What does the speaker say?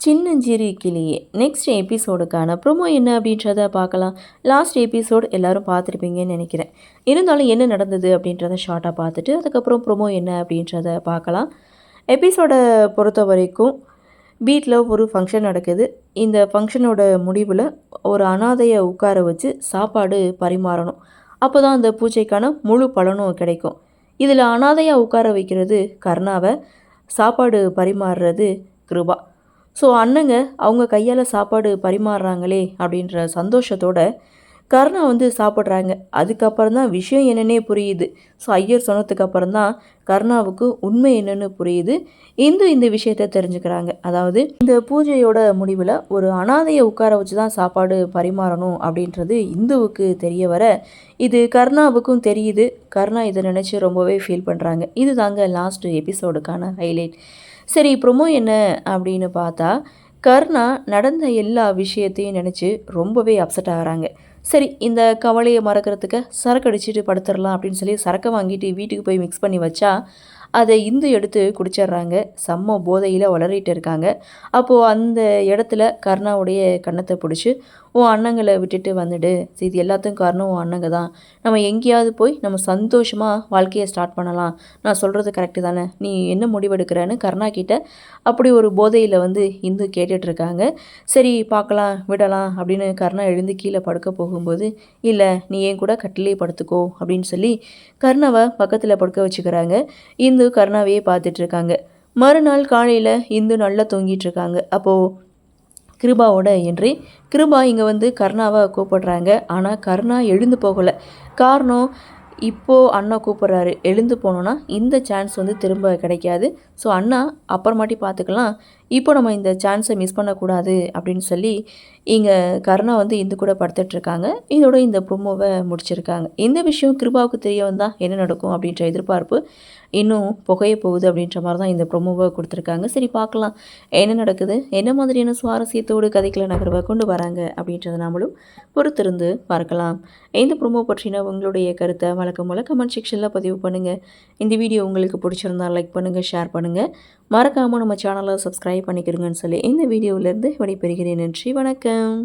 சின்னஞ்சிறு கிளியே next எபிசோடுக்கான promo என்ன அப்படின்றத பார்க்கலாம். லாஸ்ட் எபிசோடு எல்லாரும் பார்த்துருப்பீங்கன்னு நினைக்கிறேன். இருந்தாலும் என்ன நடந்தது அப்படின்றத ஷார்ட்டாக பார்த்துட்டு அதுக்கப்புறம் ப்ரோமோ என்ன அப்படின்றத பார்க்கலாம். எபிசோடை பொறுத்த வரைக்கும் வீட்டில் ஒரு ஃபங்க்ஷன் நடக்குது. இந்த ஃபங்க்ஷனோட முடிவில் ஒரு அனாதையை உட்கார வச்சு சாப்பாடு பரிமாறணும். அப்போ தான் அந்த பூஜைக்கான முழு பலனும் கிடைக்கும். இதில் அனாதையாக உட்கார வைக்கிறது கர்ணாவை, சாப்பாடு பரிமாறுறது கிருபா. ஸோ அண்ணங்க அவங்க கையால் சாப்பாடு பரிமாறுறாங்களே அப்படின்ற சந்தோஷத்தோட கருணா சாப்பிட்றாங்க. அதுக்கப்புறம் தான் விஷயம் என்னன்னே புரியுது. ஸோ ஐயர் சொன்னதுக்கு அப்புறம் தான் கருணாவுக்கு உண்மை என்னன்னு புரியுது. இந்த விஷயத்தை தெரிஞ்சுக்கிறாங்க. அதாவது இந்த பூஜையோட முடிவில் ஒரு அனாதையை உட்கார வச்சு தான் சாப்பாடு பரிமாறணும் அப்படின்றது இந்துவுக்கு தெரிய வர இது கருணாவுக்கும் தெரியுது. கருணா இதை நினச்சி ரொம்பவே ஃபீல் பண்ணுறாங்க. இது தாங்க லாஸ்ட் எபிசோடுக்கான ஹைலைட். சரி, ப்ரோமோ என்ன அப்படின்னு பார்த்தா கர்ணா நடந்த எல்லா விஷயத்தையும் நினச்சி ரொம்பவே அப்செட் ஆகிறாங்க. சரி, இந்த கவலையை மறக்கிறதுக்கு சரக்கு அடிச்சுட்டு படுத்துடலாம் அப்படின்னு சொல்லி சரக்கை வாங்கிட்டு வீட்டுக்கு போய் மிக்ஸ் பண்ணி வச்சா அதை எடுத்து குடிச்சிட்றாங்க. செம்ம போதையில் வளரிட்டு இருக்காங்க. அப்போது அந்த இடத்துல கர்ணாவுடைய கன்னத்தை பிடிச்சி உன் அண்ணங்களை விட்டுட்டு வந்துடு, இது எல்லாத்துக்கும் காரணம் உன் அண்ணங்க தான், நம்ம எங்கேயாவது போய் நம்ம சந்தோஷமாக வாழ்க்கையை ஸ்டார்ட் பண்ணலாம், நான் சொல்கிறது கரெக்டு தானே, நீ என்ன முடிவெடுக்கிறேன்னு கர்ணா கிட்ட அப்படி ஒரு போதையில் இந்து கேட்டுட்ருக்காங்க. சரி பார்க்கலாம் விடலாம் அப்படின்னு கர்ணா எழுந்து கீழே படுக்க போகும்போது இல்லை நீ ஏன் கூட கட்டிலே படுத்துக்கோ அப்படின்னு சொல்லி கர்ணாவை பக்கத்தில் படுக்க வச்சுக்கிறாங்க. இந்து கர்ணாவையே பார்த்துட்ருக்காங்க. மறுநாள் காலையில் இந்து நல்லா தூங்கிட்டு இருக்காங்க. அப்போது கிருபாவோட என்ட்ரி. கிருபா இங்கே கர்ணாவை கூப்பிடுறாங்க. ஆனால் கர்ணா எழுந்து போகலை. காரணம், இப்போது அண்ணா கூப்பிட்றாரு, எழுந்து போனோன்னா இந்த சான்ஸ் திரும்ப கிடைக்காது. ஸோ அண்ணா அப்புறமாட்டி பார்த்துக்கலாம், இப்போ நம்ம இந்த சான்ஸை மிஸ் பண்ணக்கூடாது அப்படின்னு சொல்லி இங்கே கர்ணா இந்து கூட படுத்துட்ருக்காங்க. இதோட இந்த ப்ரோமோவை முடிச்சிருக்காங்க. இந்த விஷயம் கிருபாவுக்கு தெரிய வந்தால் என்ன நடக்கும் அப்படின்ற எதிர்பார்ப்பு இன்னும் புகைய போகுது அப்படின்ற மாதிரி தான் இந்த ப்ரோமோவை கொடுத்துருக்காங்க. சரி பார்க்கலாம் என்ன நடக்குது, என்ன மாதிரியான சுவாரஸ்யத்தோடு கதைகளை நகர்வை கொண்டு வராங்க அப்படின்றத நாமளும் பொறுத்திருந்து பார்க்கலாம். இந்த ப்ரோமோ பற்றின உங்களுடைய கருத்தை வழக்கம் போல் கமெண்ட் செக்ஷனில் பதிவு பண்ணுங்கள். இந்த வீடியோ உங்களுக்கு பிடிச்சிருந்தால் லைக் பண்ணுங்கள், ஷேர் பண்ணுங்கள். மறக்காமல் நம்ம சேனலை சப்ஸ்கிரைப் பண்ணிக்கிறீங்கன்னு சொல்லி இந்த வீடியோவிலேருந்து விடைபெறுகிறேன். நன்றி, வணக்கம்.